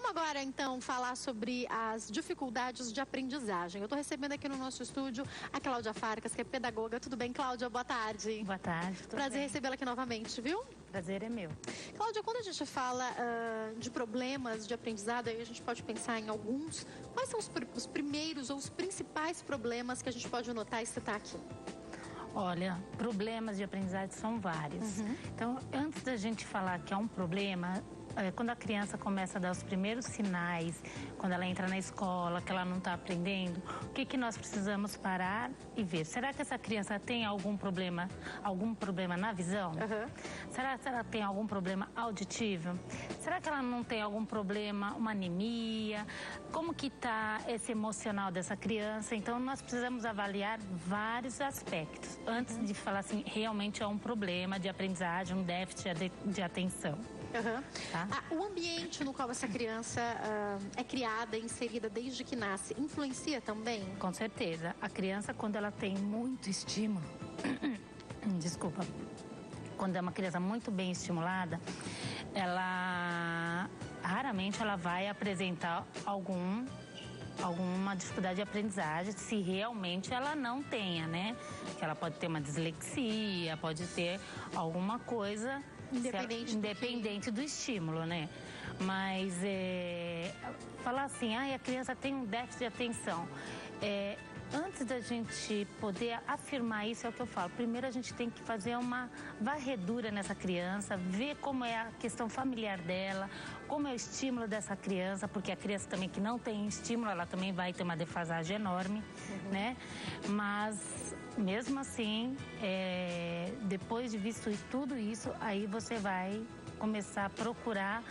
Vamos agora, então, falar sobre as dificuldades de aprendizagem. Eu estou recebendo aqui no nosso estúdio a Cláudia Farcas, que é pedagoga. Tudo bem, Cláudia? Boa tarde. Boa tarde. Prazer recebê-la aqui novamente, viu? Prazer é meu. Cláudia, quando a gente fala de problemas de aprendizado, aí a gente pode pensar em alguns. Quais são os primeiros ou os principais problemas que a gente pode notar e citar aqui? Olha, problemas de aprendizagem são vários. Então, antes da gente falar que é um problema, quando a criança começa a dar os primeiros sinais, quando ela entra na escola, que ela não está aprendendo, o que nós precisamos parar e ver? Será que essa criança tem algum problema na visão? Será que ela tem algum problema auditivo? Será que ela não tem algum problema, uma anemia? Como que está esse emocional dessa criança? Então, nós precisamos avaliar vários aspectos antes de falar assim, realmente é um problema de aprendizagem, um déficit de atenção. Tá? O ambiente no qual essa criança é criada, inserida desde que nasce, influencia também? Com certeza. A criança, quando ela tem muito estímulo, desculpa, quando é uma criança muito bem estimulada, raramente ela vai apresentar alguma dificuldade de aprendizagem, se realmente ela não tenha, né? Que ela pode ter uma dislexia, pode ter alguma coisa independente do estímulo, né? Mas falar assim, a criança tem um déficit de atenção. Antes da gente poder afirmar isso, é o que eu falo. Primeiro a gente tem que fazer uma varredura nessa criança, ver como é a questão familiar dela, como é o estímulo dessa criança, porque a criança também que não tem estímulo, ela também vai ter uma defasagem enorme, né? Mas mesmo assim, depois de visto tudo isso, aí você vai começar a procurar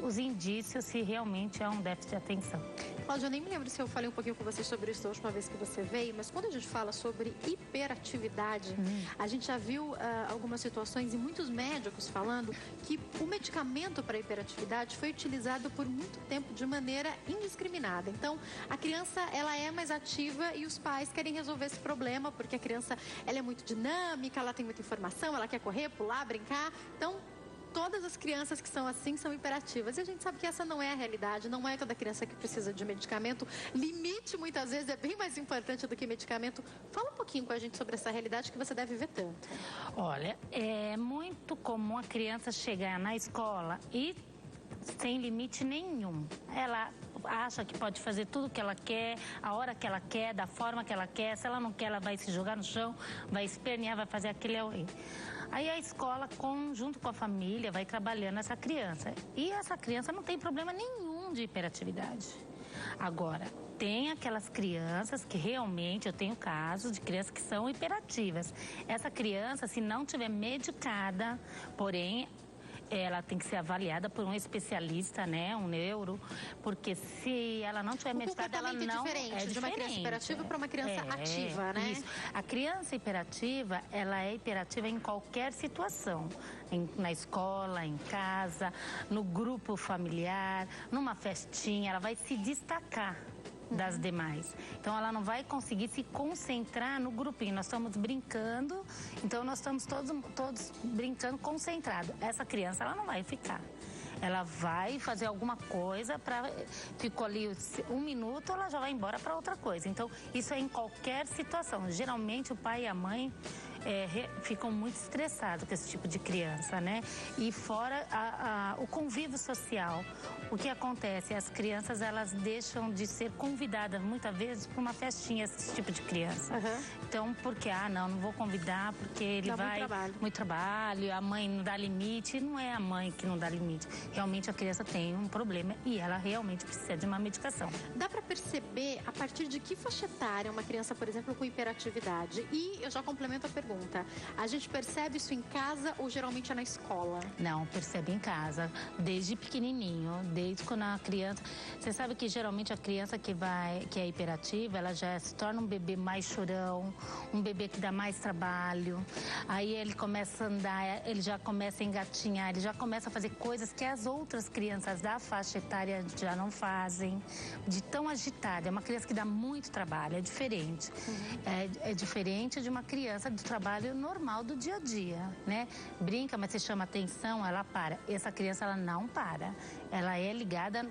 os indícios se realmente é um déficit de atenção. Cláudia, eu nem me lembro se eu falei um pouquinho com você sobre isso da última vez que você veio, mas quando a gente fala sobre hiperatividade, a gente já viu algumas situações e muitos médicos falando que o medicamento para hiperatividade foi utilizado por muito tempo de maneira indiscriminada. Então, a criança, ela é mais ativa e os pais querem resolver esse problema porque a criança, ela é muito dinâmica, ela tem muita informação, ela quer correr, pular, brincar. Então, todas as crianças que são assim são hiperativas. E a gente sabe que essa não é a realidade, não é toda criança que precisa de medicamento. Limite, muitas vezes, é bem mais importante do que medicamento. Fala um pouquinho com a gente sobre essa realidade que você deve ver tanto. Olha, é muito comum a criança chegar na escola e sem limite nenhum. Ela acha que pode fazer tudo o que ela quer, a hora que ela quer, da forma que ela quer. Se ela não quer, ela vai se jogar no chão, vai espernear, vai fazer aquele auê. Aí a escola, junto com a família, vai trabalhando essa criança. E essa criança não tem problema nenhum de hiperatividade. Agora, tem aquelas crianças que realmente, eu tenho casos de crianças que são hiperativas. Essa criança, se não tiver medicada, porém, ela tem que ser avaliada por um especialista, né, um neuro, porque se ela não tiver medicada, ela não é diferente de uma criança hiperativa para uma criança ativa, né? Isso. A criança hiperativa, ela é hiperativa em qualquer situação, na escola, em casa, no grupo familiar, numa festinha, ela vai se destacar das demais. Então ela não vai conseguir se concentrar no grupinho. Nós estamos brincando, então nós estamos todos brincando concentrado. Essa criança, ela não vai ficar. Ela vai fazer alguma coisa, ficou ali 1 minuto, ela já vai embora para outra coisa. Então isso é em qualquer situação. Geralmente o pai e a mãe ficam muito estressados com esse tipo de criança, né? E fora o convívio social. O que acontece? As crianças, elas deixam de ser convidadas muitas vezes para uma festinha, esse tipo de criança. Então, porque, não vou convidar porque ele vai... Muito trabalho, a mãe não dá limite. Não é a mãe que não dá limite. Realmente a criança tem um problema e ela realmente precisa de uma medicação. Dá para perceber a partir de que faixa etária uma criança, por exemplo, com hiperatividade? E eu já complemento a pergunta. A gente percebe isso em casa ou geralmente é na escola? Não, percebe em casa, desde pequenininho, desde quando a criança... Você sabe que geralmente a criança que é hiperativa, ela já se torna um bebê mais chorão, um bebê que dá mais trabalho. Aí ele começa a andar, ele já começa a engatinhar, ele já começa a fazer coisas que as outras crianças da faixa etária já não fazem. De tão agitada, é uma criança que dá muito trabalho, é diferente. É diferente de uma criança do trabalho normal do dia a dia, né? Brinca, mas você chama atenção, ela para. Essa criança, ela não para. Ela é ligada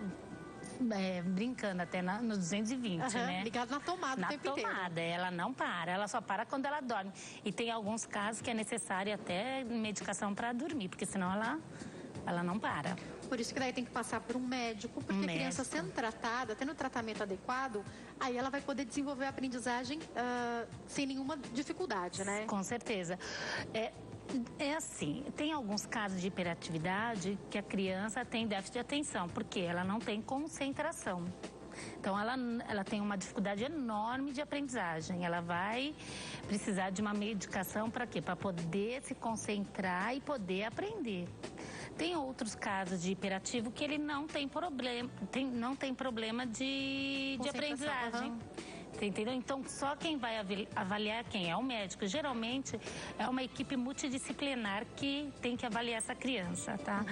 brincando até no 220, né? Ligado na tomada o tempo inteiro. Na tomada, ela não para, ela só para quando ela dorme. E tem alguns casos que é necessário até medicação para dormir, porque senão ela não para. Por isso que daí tem que passar por um médico, porque a criança sendo tratada, tendo o tratamento adequado, aí ela vai poder desenvolver a aprendizagem sem nenhuma dificuldade, né? Com certeza. É assim, tem alguns casos de hiperatividade que a criança tem déficit de atenção, porque ela não tem concentração. Então, ela tem uma dificuldade enorme de aprendizagem. Ela vai precisar de uma medicação para quê? Para poder se concentrar e poder aprender. Tem outros casos de hiperativo que ele não tem problema de aprendizagem. Você entendeu? Então, só quem vai avaliar quem é o médico. Geralmente, é uma equipe multidisciplinar que tem que avaliar essa criança, tá?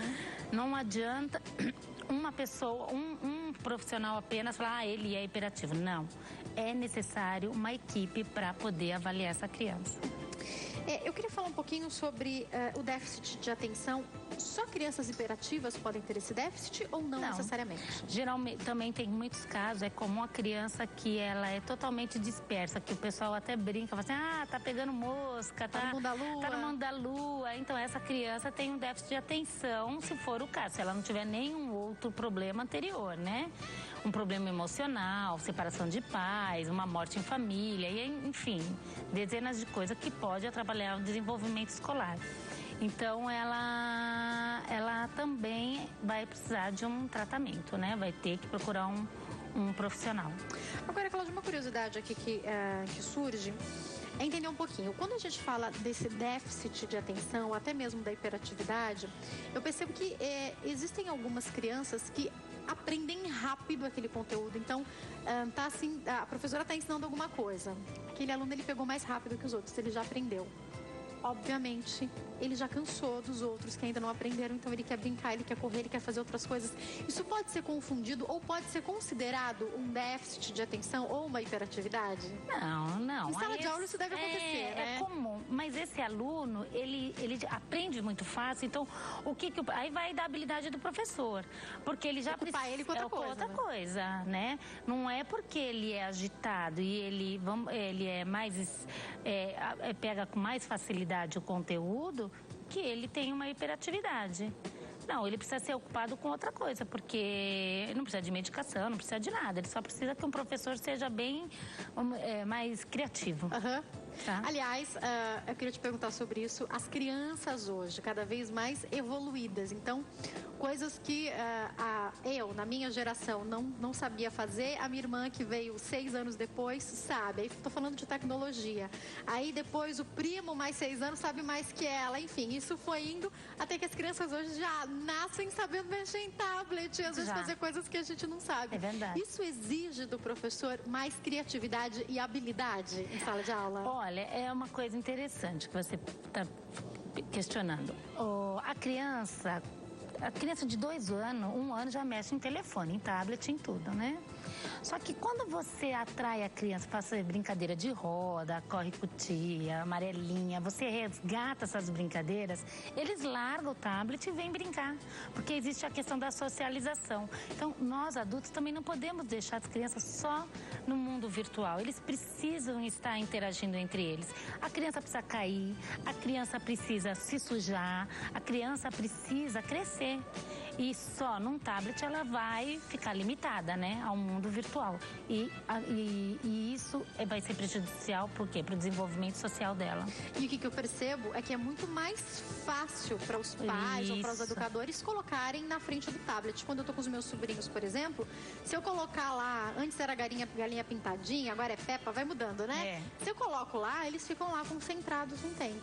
Não adianta uma pessoa, um profissional apenas falar, ele é hiperativo. Não. É necessário uma equipe para poder avaliar essa criança. Eu queria falar um pouquinho sobre o déficit de atenção. Só crianças hiperativas podem ter esse déficit ou não necessariamente? Geralmente, também tem muitos casos, é comum a criança que ela é totalmente dispersa, que o pessoal até brinca, fala assim, tá pegando mosca, tá no mundo da lua. Tá no mundo da lua. Então, essa criança tem um déficit de atenção, se for o caso, se ela não tiver nenhum outro problema anterior, né? Um problema emocional, separação de pais, uma morte em família, e, enfim, dezenas de coisas que pode atrapalhar o desenvolvimento escolar. Então, ela também vai precisar de um tratamento, né? Vai ter que procurar um profissional. Agora, Cláudia, uma curiosidade aqui que surge é entender um pouquinho. Quando a gente fala desse déficit de atenção, até mesmo da hiperatividade, eu percebo que existem algumas crianças que aprendem rápido aquele conteúdo. Então, a professora está ensinando alguma coisa. Aquele aluno, ele pegou mais rápido que os outros, ele já aprendeu. Obviamente, ele já cansou dos outros que ainda não aprenderam, então ele quer brincar, ele quer correr, ele quer fazer outras coisas. Isso pode ser confundido ou pode ser considerado um déficit de atenção ou uma hiperatividade? Não. Em sala de aula isso deve acontecer, né? É comum, mas esse aluno, ele aprende muito fácil, então aí vai da habilidade do professor, porque ele já ocupar ele com outra coisa, né? Não é porque ele é agitado e ele é mais pega com mais facilidade o conteúdo, que ele tem uma hiperatividade. Não, ele precisa ser ocupado com outra coisa, porque não precisa de medicação, não precisa de nada. Ele só precisa que um professor seja bem mais criativo. Tá? Aliás, eu queria te perguntar sobre isso. As crianças hoje, cada vez mais evoluídas. Então, coisas que eu, na minha geração, não sabia fazer, a minha irmã, que veio 6 anos depois, sabe. Aí estou falando de tecnologia. Aí depois o primo, mais 6 anos, sabe mais que ela. Enfim, isso foi indo até que as crianças hoje já nascem sabendo mexer em tablet e às vezes fazer coisas que a gente não sabe. É verdade. Isso exige do professor mais criatividade e habilidade em sala de aula? Olha, é uma coisa interessante que você está questionando. A criança de 2 anos, 1 ano já mexe em telefone, em tablet, em tudo, né? Só que quando você atrai a criança para fazer brincadeira de roda, corre cutia, amarelinha, você resgata essas brincadeiras, eles largam o tablet e vêm brincar, porque existe a questão da socialização. Então, nós adultos também não podemos deixar as crianças só no mundo virtual. Eles precisam estar interagindo entre eles. A criança precisa cair, a criança precisa se sujar, a criança precisa crescer. E só num tablet ela vai ficar limitada, né, ao mundo virtual. E isso vai ser prejudicial, por quê? Para o desenvolvimento social dela. E o que eu percebo é que é muito mais fácil para os pais ou para os educadores colocarem na frente do tablet. Quando eu tô com os meus sobrinhos, por exemplo, se eu colocar lá, antes era galinha pintadinha, agora é Peppa, vai mudando, né? Se eu coloco lá, eles ficam lá concentrados um tempo.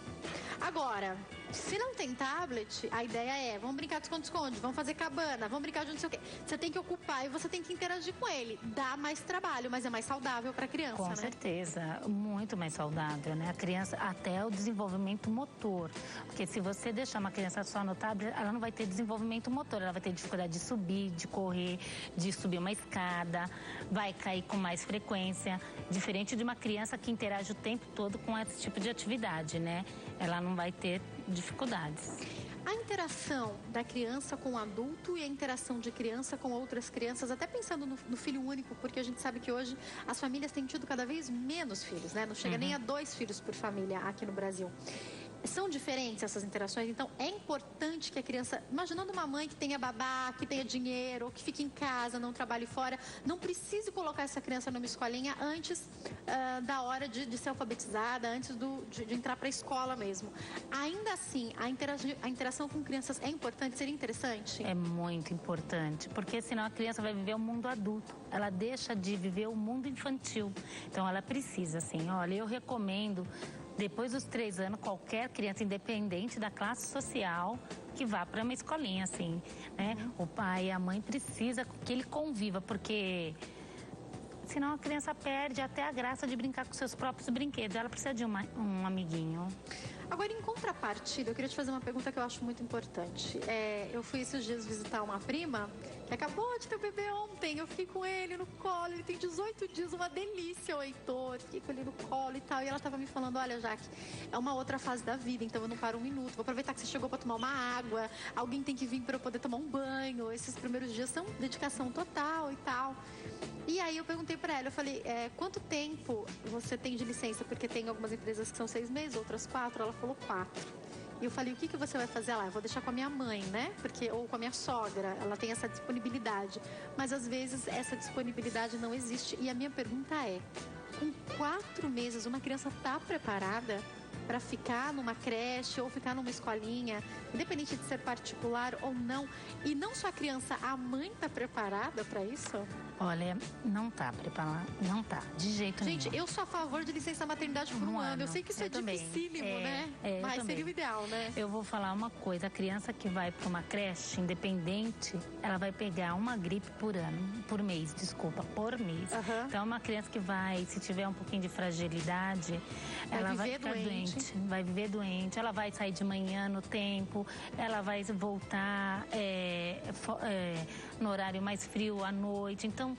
Agora, se não tem tablet, a ideia é, vamos brincar de esconde-esconde, vamos fazer cabana, vamos brincar de não sei o quê. Você tem que ocupar e você tem que interagir com ele. Dá mais trabalho, mas é mais saudável para a criança, Com certeza, muito mais saudável, né? A criança, até o desenvolvimento motor. Porque se você deixar uma criança só no tablet, ela não vai ter desenvolvimento motor, ela vai ter dificuldade de subir, de correr, de subir uma escada, vai cair com mais frequência, diferente de uma criança que interage o tempo todo com esse tipo de atividade, né? Ela não vai ter dificuldades. A interação da criança com o adulto e a interação de criança com outras crianças, até pensando no filho único, porque a gente sabe que hoje as famílias têm tido cada vez menos filhos, né? Não chega nem a 2 filhos por família aqui no Brasil. São diferentes essas interações, então é importante que a criança, imaginando uma mãe que tenha babá, que tenha dinheiro, ou que fique em casa, não trabalhe fora, não precise colocar essa criança numa escolinha antes da hora de ser alfabetizada, antes de entrar para a escola mesmo. Ainda assim, a interação com crianças é importante, seria interessante? É muito importante, porque senão a criança vai viver o mundo adulto, ela deixa de viver o mundo infantil. Então ela precisa, assim, olha, eu recomendo, depois dos 3 anos, qualquer criança, independente da classe social, que vá para uma escolinha, assim, né? O pai e a mãe precisa que ele conviva, porque senão a criança perde até a graça de brincar com seus próprios brinquedos. Ela precisa de um amiguinho. Agora, em contrapartida, eu queria te fazer uma pergunta que eu acho muito importante. Eu fui esses dias visitar uma prima que acabou de ter o bebê ontem. Eu fiquei com ele no colo, ele tem 18 dias, uma delícia, o Heitor. Fiquei com ele no colo e tal. E ela estava me falando, olha, Jaque, é uma outra fase da vida, então eu não paro um minuto. Vou aproveitar que você chegou para tomar uma água, alguém tem que vir para eu poder tomar um banho. Esses primeiros dias são dedicação total e tal. E aí eu perguntei para ela, eu falei, quanto tempo você tem de licença? Porque tem algumas empresas que são 6 meses, outras 4. Ela falou 4. E eu falei, o que você vai fazer lá? Eu vou deixar com a minha mãe, né? Ou com a minha sogra, ela tem essa disponibilidade. Mas às vezes essa disponibilidade não existe. E a minha pergunta é, com 4 meses uma criança está preparada para ficar numa creche ou ficar numa escolinha, independente de ser particular ou não? E não só a criança, a mãe está preparada para isso? Olha, não tá preparada, não tá, de jeito nenhum. Gente, eu sou a favor de licença maternidade por um ano. Eu sei que isso é dificílimo, né? Mas seria o ideal, né? Eu vou falar uma coisa, a criança que vai para uma creche independente, ela vai pegar uma gripe por mês. Então, uma criança que vai, se tiver um pouquinho de fragilidade, ela vai ficar doente, vai viver doente, ela vai sair de manhã no tempo, ela vai voltar no horário mais frio à noite, então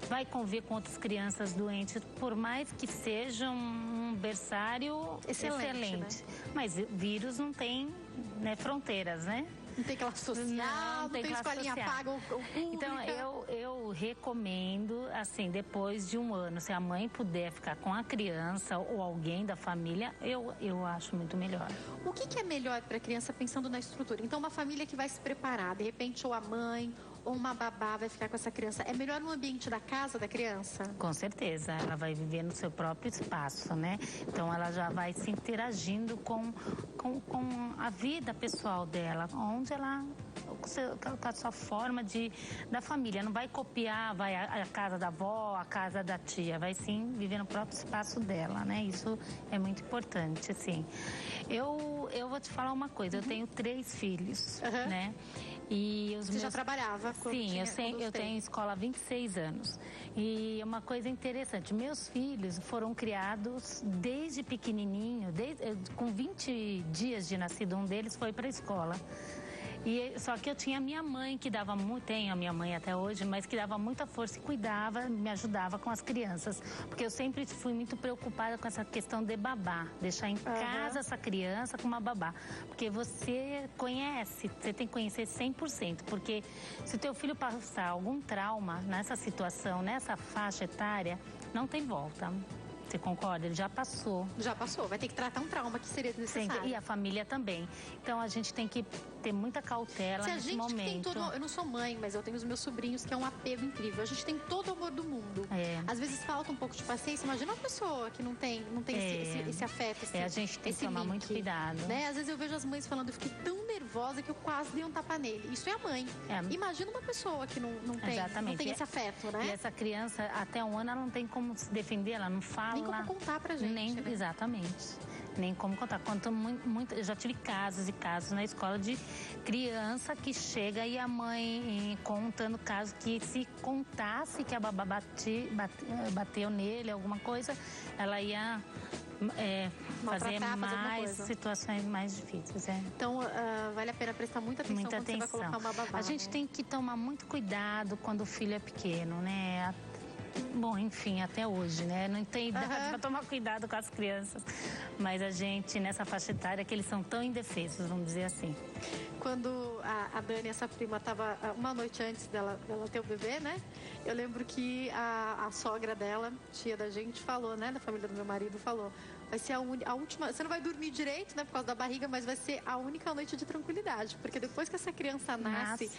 vai conviver com outras crianças doentes, por mais que seja um berçário excelente. Né? Mas vírus não tem, né, fronteiras, né? Não tem classe social, não tem escolinha paga ou pública. Então, eu recomendo, assim, depois de um ano, se a mãe puder ficar com a criança ou alguém da família, eu acho muito melhor. O que é melhor para a criança pensando na estrutura? Então, uma família que vai se preparar, de repente, ou a mãe ou uma babá vai ficar com essa criança, é melhor no ambiente da casa da criança? Com certeza, ela vai viver no seu próprio espaço, né? Então ela já vai se interagindo com a vida pessoal dela, onde ela com a sua forma da família, não vai copiar, vai a casa da avó, a casa da tia, vai sim viver no próprio espaço dela, né? Isso é muito importante, assim. Eu vou te falar uma coisa, eu tenho 3 filhos, né? E Você já trabalhava? Sim, eu tenho escola há 26 anos. E uma coisa interessante, meus filhos foram criados desde pequenininho, com 20 dias de nascido, um deles foi para a escola. Só que eu tinha a minha mãe, que dava muito, tenho a minha mãe até hoje, mas que dava muita força e cuidava, me ajudava com as crianças. Porque eu sempre fui muito preocupada com essa questão de babá, deixar em casa essa criança com uma babá. Porque você tem que conhecer 100%, porque se o teu filho passar algum trauma nessa situação, nessa faixa etária, não tem volta. Você concorda? Ele já passou. Já passou. Vai ter que tratar um trauma que seria necessário. E a família também. Então, a gente tem que ter muita cautela nesse momento. Eu não sou mãe, mas eu tenho os meus sobrinhos, que é um apego incrível. A gente tem todo o amor do mundo. Às vezes falta um pouco de paciência. Imagina uma pessoa que não tem esse afeto, a gente tem que tomar muito cuidado. Né? Às vezes eu vejo as mães falando, eu fiquei tão nervosa que eu quase dei um tapa nele. Isso é a mãe. Imagina uma pessoa que não tem esse afeto, né? E essa criança, até um ano, ela não tem como se defender, ela não fala. Nem como contar pra gente, né? Exatamente. Nem como contar. Eu já tive casos e casos na escola de criança que chega e a mãe contando casos que se contasse que a babá bateu nele, alguma coisa, ela ia fazer mais situações mais difíceis. Então, vale a pena prestar muita atenção quando você vai colocar uma babá. A gente tem que tomar muito cuidado quando o filho é pequeno, né? Bom, enfim, até hoje, né? Não tem idade para tomar cuidado com as crianças. Mas a gente, nessa faixa etária, que eles são tão indefesos, vamos dizer assim. Quando a Dani, essa prima, estava uma noite antes dela ter o bebê, né? Eu lembro que a sogra dela, tia da gente, falou, né? Da família do meu marido, falou: vai ser a última... Você não vai dormir direito, né? Por causa da barriga, mas vai ser a única noite de tranquilidade. Porque depois que essa criança nasce,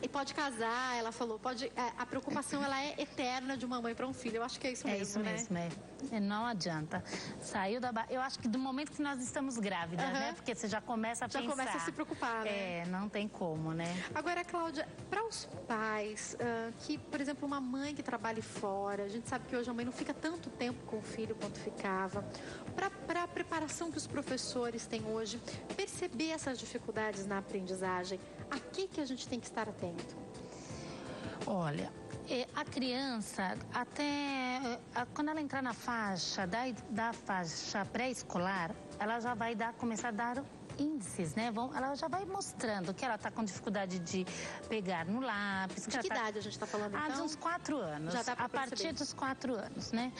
e pode casar, ela falou, a preocupação, ela é eterna de uma mãe para um filho. Eu acho que é isso mesmo, né? É isso mesmo, Não adianta. Saiu da barriga... Eu acho que do momento que nós estamos grávidas, né? Porque você já começa a pensar. Já começa a se preocupar, né? Não tem como, né? Agora, Cláudia, para os pais que, por exemplo, uma mãe que trabalhe fora, a gente sabe que hoje a mãe não fica tanto tempo com o filho quanto ficava. Para a preparação que os professores têm hoje, perceber essas dificuldades na aprendizagem, a que a gente tem que estar atento? Olha, a criança, quando ela entrar na faixa, da faixa pré-escolar, ela já vai começar a dar índices, né? Ela já vai mostrando que ela está com dificuldade de pegar no lápis. De que idade a gente está falando, então? De uns 4 anos. Já dá pra perceber. A partir dos 4 anos, né?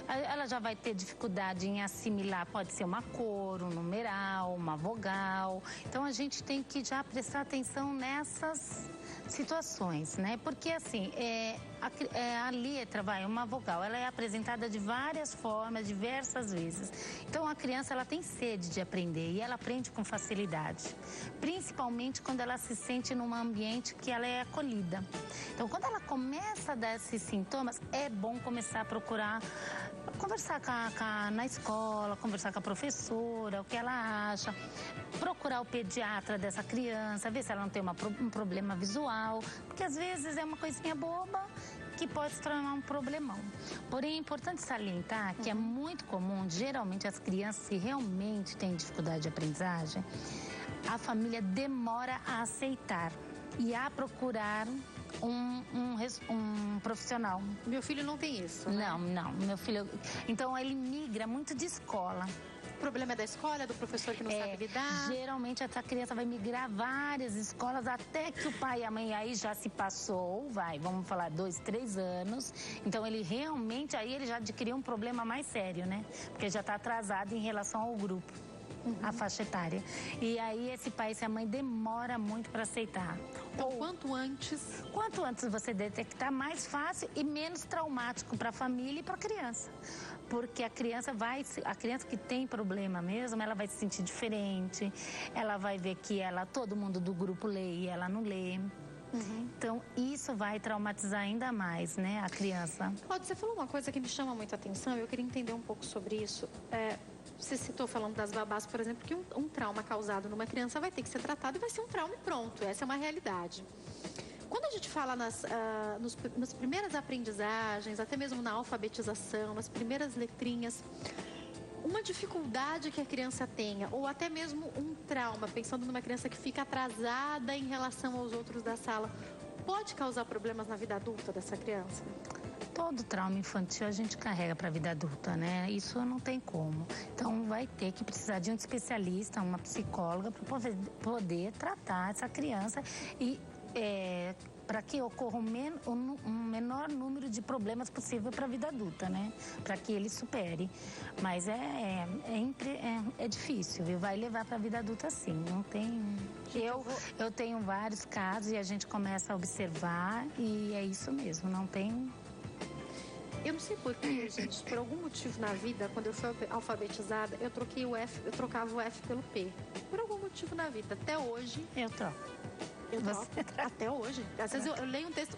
Ela já vai ter dificuldade em assimilar, pode ser uma cor, um numeral, uma vogal. Então, a gente tem que já prestar atenção nessas situações, né? Porque, assim, a letra, uma vogal, ela é apresentada de várias formas, diversas vezes. Então, a criança, ela tem sede de aprender e ela aprende com facilidade. Principalmente quando ela se sente num ambiente que ela é acolhida. Então, quando ela começa a dar esses sintomas, é bom começar a procurar conversar na escola, conversar com a professora, o que ela acha, procurar o pediatra dessa criança, ver se ela não tem um problema visual, porque às vezes é uma coisinha boba que pode se tornar um problemão. Porém, é importante salientar que é muito comum, geralmente as crianças que realmente têm dificuldade de aprendizagem, a família demora a aceitar e a procurar um profissional. Meu filho não tem isso, né? Não. Meu filho... Então, ele migra muito de escola. O problema é da escola, é do professor que não sabe lidar? Geralmente, essa criança vai migrar várias escolas até que o pai e a mãe aí já se passou, vamos falar, 2, 3 anos. Então, ele realmente, aí ele já adquiriu um problema mais sério, né? Porque já está atrasado em relação ao grupo. A faixa etária. E aí esse pai e essa mãe demora muito para aceitar. Então, quanto antes você detectar, mais fácil e menos traumático para a família e para a criança. Porque a criança que tem problema mesmo, ela vai se sentir diferente, ela vai ver que todo mundo do grupo lê e ela não lê. Então, isso vai traumatizar ainda mais, né, a criança. Cláudia, você falou uma coisa que me chama muita atenção, eu queria entender um pouco sobre isso. Você citou, falando das babás, por exemplo, que um trauma causado numa criança vai ter que ser tratado e vai ser um trauma e pronto. Essa é uma realidade. Quando a gente fala nas primeiras aprendizagens, até mesmo na alfabetização, nas primeiras letrinhas, uma dificuldade que a criança tenha, ou até mesmo um trauma, pensando numa criança que fica atrasada em relação aos outros da sala, pode causar problemas na vida adulta dessa criança? Todo trauma infantil a gente carrega para a vida adulta, né? Isso não tem como. Então, vai ter que precisar de um especialista, uma psicóloga, para poder tratar essa criança e para que ocorra um menor número de problemas possível para a vida adulta, né? Para que ele supere. Mas é difícil, viu? Vai levar para a vida adulta, sim. Não tem... Eu tenho vários casos e a gente começa a observar e é isso mesmo, não tem... Eu não sei porquê, gente, por algum motivo na vida, quando eu fui alfabetizada, eu trocava o F pelo P. Por algum motivo na vida. Até hoje... Eu troco. Eu troco. Até hoje. Às vezes eu leio um texto...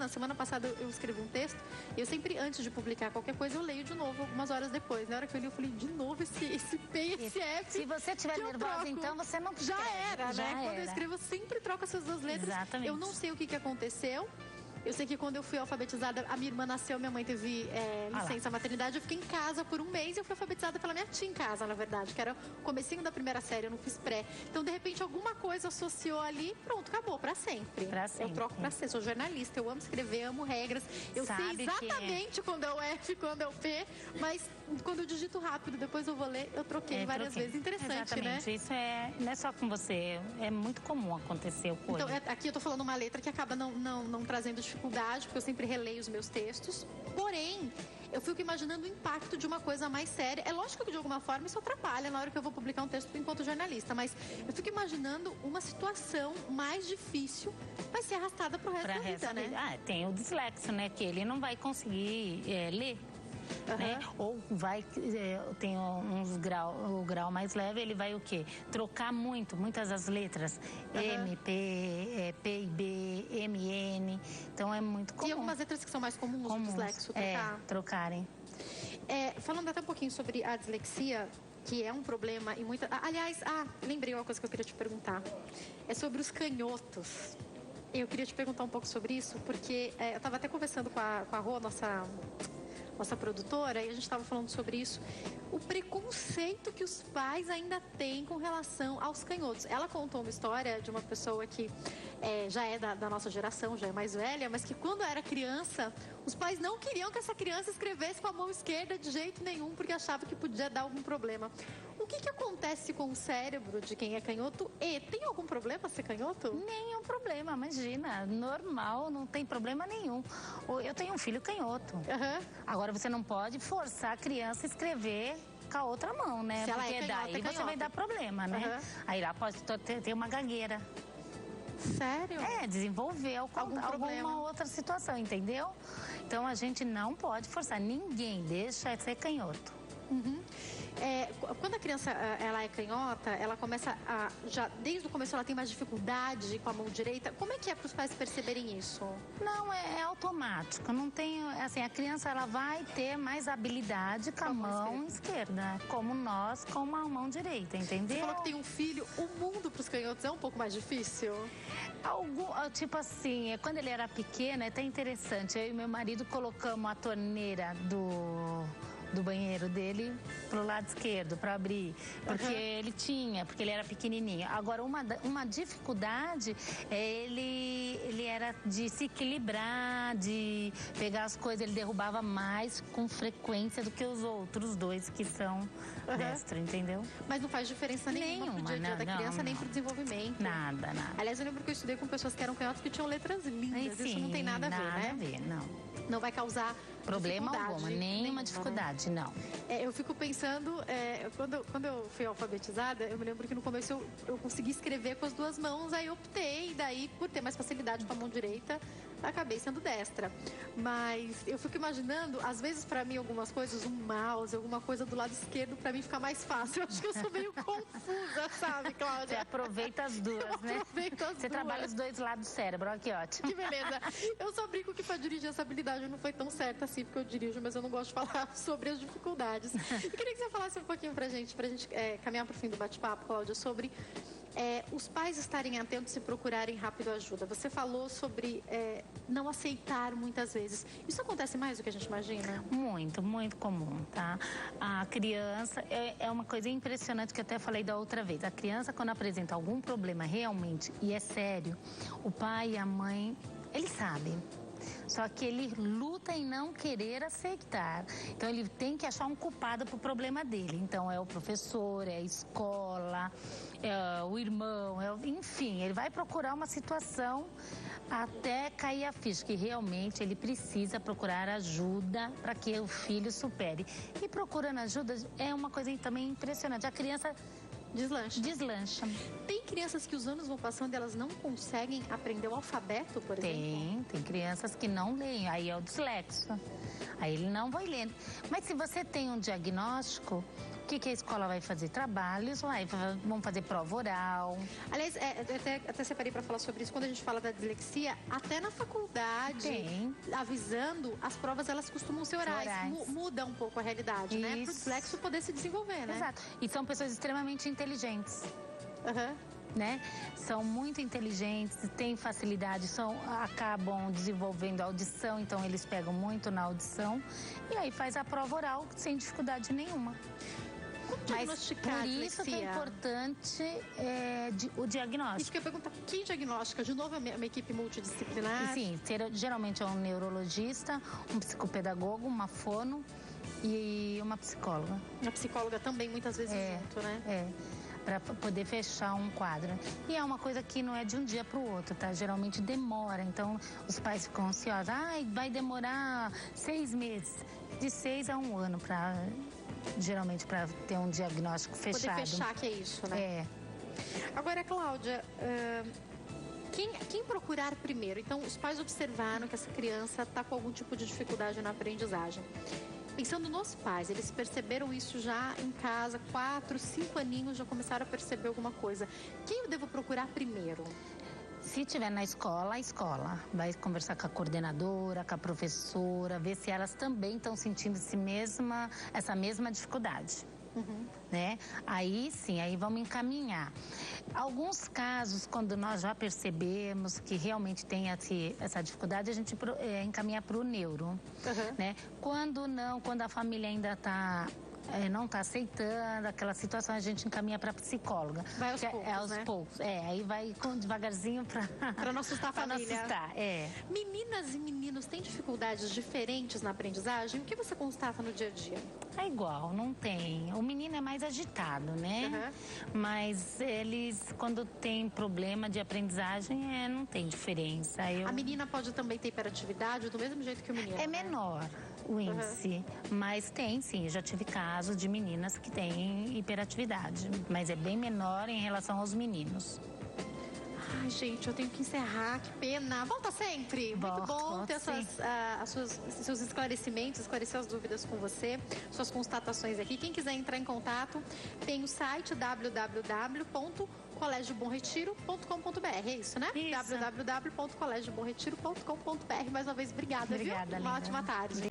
Semana passada eu escrevi um texto, e eu sempre, antes de publicar qualquer coisa, eu leio de novo, algumas horas depois. Na hora que eu li, eu falei, de novo esse P e esse F. Se você estiver nervosa, então você não escreve. Já era, né? Quando eu escrevo, eu sempre troco essas duas letras. Exatamente. Eu não sei o que aconteceu. Eu sei que quando eu fui alfabetizada, a minha irmã nasceu, minha mãe teve licença maternidade, eu fiquei em casa por um mês e eu fui alfabetizada pela minha tia em casa, na verdade, que era o comecinho da primeira série, eu não fiz pré. Então, de repente, alguma coisa associou ali, pronto, acabou, pra sempre. Eu troco pra sempre, sou jornalista, eu amo escrever, amo regras, eu sei exatamente quando é o F, quando é o P, mas quando eu digito rápido, depois eu vou ler, eu troquei várias vezes. Interessante, exatamente. né? Isso não é só com você, é muito comum acontecer com Então, aqui eu tô falando uma letra que acaba não trazendo dificuldade, porque eu sempre releio os meus textos. Porém, eu fico imaginando o impacto de uma coisa mais séria. É lógico que, de alguma forma, isso atrapalha na hora que eu vou publicar um texto enquanto jornalista, mas eu fico imaginando uma situação mais difícil vai ser arrastada pro resto da vida, né? Tem o dislexo, né? Que ele não vai conseguir ler. Né? Ou vai, tem o grau mais leve, ele vai o quê? Trocar muitas das letras. M, P, P e B, M, N. Então é muito comum. E algumas letras que são mais comuns do dislexo trocarem. Falando até um pouquinho sobre a dislexia, que é um problema e muita... Aliás, lembrei uma coisa que eu queria te perguntar. É sobre os canhotos. Eu queria te perguntar um pouco sobre isso, porque eu estava até conversando com a Rô, nossa produtora, e a gente estava falando sobre isso, o preconceito que os pais ainda têm com relação aos canhotos. Ela contou uma história de uma pessoa que já é da nossa geração, já é mais velha, mas que quando era criança, os pais não queriam que essa criança escrevesse com a mão esquerda de jeito nenhum, porque achavam que podia dar algum problema. O que acontece com o cérebro de quem é canhoto? E tem algum problema ser canhoto? Nenhum problema, imagina. Normal, não tem problema nenhum. Eu tenho um filho canhoto. Agora você não pode forçar a criança a escrever com a outra mão, né? Se ela porque daí você vai dar problema, né? Aí lá pode ter uma gagueira. Sério? Desenvolver alguma outra situação, entendeu? Então a gente não pode forçar. Ninguém deixa ser canhoto. Quando a criança ela é canhota, ela começa já desde o começo ela tem mais dificuldade com a mão direita. Como é que é para os pais perceberem isso? Não, é automático. Não tem, assim, a criança ela vai ter mais habilidade com a mão esquerda, como nós com a mão direita, entendeu? Você falou que tem um filho. O mundo para os canhotos é um pouco mais difícil? Tipo assim, quando ele era pequeno, é até interessante. Eu e meu marido colocamos a torneira do banheiro dele pro lado esquerdo, para abrir, porque porque ele era pequenininho. Agora, uma dificuldade ele era de se equilibrar, de pegar as coisas, ele derrubava mais com frequência do que os outros dois que são destro, entendeu? Mas não faz diferença nenhuma pro dia a dia da criança, nem pro desenvolvimento. Nada. Aliás, eu lembro que eu estudei com pessoas que eram canhotas que tinham letras lindas. Isso não tem nada a ver, né? Nada a ver, não. Não vai causar problema alguma, nenhuma dificuldade, né? Não. Eu fico pensando, quando eu fui alfabetizada, eu me lembro que no começo eu consegui escrever com as duas mãos, aí eu optei, daí por ter mais facilidade com a mão direita, acabei sendo destra. Mas eu fico imaginando, às vezes pra mim algumas coisas, um mouse, alguma coisa do lado esquerdo, pra mim fica mais fácil. Eu acho que eu sou meio confusa, sabe, Cláudia? Você aproveita as duas, né? Você trabalha os dois lados do cérebro, olha que ótimo. Que beleza. Eu só brinco que pra dirigir essa habilidade não foi tão certa assim, porque eu dirijo, mas eu não gosto de falar sobre as dificuldades. Eu queria que você falasse um pouquinho pra gente caminhar pro fim do bate-papo, Cláudia, sobre os pais estarem atentos e procurarem rápido ajuda. Você falou sobre não aceitar muitas vezes. Isso acontece mais do que a gente imagina? Muito, muito comum, tá? A criança, é uma coisa impressionante que eu até falei da outra vez. A criança, quando apresenta algum problema realmente, e é sério, o pai e a mãe, eles sabem. Só que ele luta em não querer aceitar. Então, ele tem que achar um culpado pro problema dele. Então, é o professor, é a escola, é o irmão, enfim, ele vai procurar uma situação até cair a ficha, que realmente ele precisa procurar ajuda para que o filho supere. E procurando ajuda é uma coisa também impressionante. A criança deslancha. Tem crianças que os anos vão passando e elas não conseguem aprender o alfabeto, por exemplo? Tem crianças que não leem, aí é o dislexo. Aí ele não vai lendo. Mas se você tem um diagnóstico, o que a escola vai fazer? Trabalhos, vão fazer prova oral. Aliás, até separei para falar sobre isso. Quando a gente fala da dislexia, até na faculdade, avisando, as provas elas costumam ser orais. Muda um pouco a realidade, né? Para o dislexo poder se desenvolver, né? Exato. E são pessoas extremamente inteligentes. Né? São muito inteligentes, têm facilidade, acabam desenvolvendo audição, então eles pegam muito na audição e aí faz a prova oral sem dificuldade nenhuma. Mas por isso que é importante o diagnóstico. Isso que eu ia perguntar, quem diagnostica? De novo, é uma equipe multidisciplinar? Sim, geralmente é um neurologista, um psicopedagogo, uma fono e uma psicóloga. A psicóloga também muitas vezes junto, né? Para poder fechar um quadro. E é uma coisa que não é de um dia para o outro, tá? Geralmente demora, então os pais ficam ansiosos. Vai demorar 6 meses, de 6 a 1 ano geralmente para ter um diagnóstico fechado. Poder fechar, que é isso, né? Agora, Cláudia, quem procurar primeiro? Então, os pais observaram que essa criança está com algum tipo de dificuldade na aprendizagem. Pensando nos pais, eles perceberam isso já em casa, 4, 5 aninhos, já começaram a perceber alguma coisa. Quem eu devo procurar primeiro? Se estiver na escola, a escola vai conversar com a coordenadora, com a professora, ver se elas também estão sentindo essa mesma dificuldade. Né? Aí sim, aí vamos encaminhar. Alguns casos, quando nós já percebemos que realmente tem essa dificuldade, a gente encaminha para o neuro. Né? Quando a família ainda não está aceitando aquela situação, a gente encaminha para psicóloga. Vai aos poucos, aos poucos. Aí vai devagarzinho para não assustar a família. Não assustar, Meninas e meninos têm dificuldades diferentes na aprendizagem? O que você constata no dia a dia? É igual, não tem. O menino é mais agitado, né? Mas eles, quando tem problema de aprendizagem, não tem diferença. A menina pode também ter hiperatividade do mesmo jeito que o menino? É menor o índice, mas tem sim. Eu já tive casos de meninas que têm hiperatividade, mas é bem menor em relação aos meninos. Ai, gente, eu tenho que encerrar, que pena. Volta sempre. Muito bom ter seus esclarecimentos, esclarecer as dúvidas com você, suas constatações aqui. Quem quiser entrar em contato, tem o site www.colegiobomretiro.com.br. É isso, né? www.colegiobomretiro.com.br. Mais uma vez, obrigada, viu? Uma ótima tarde.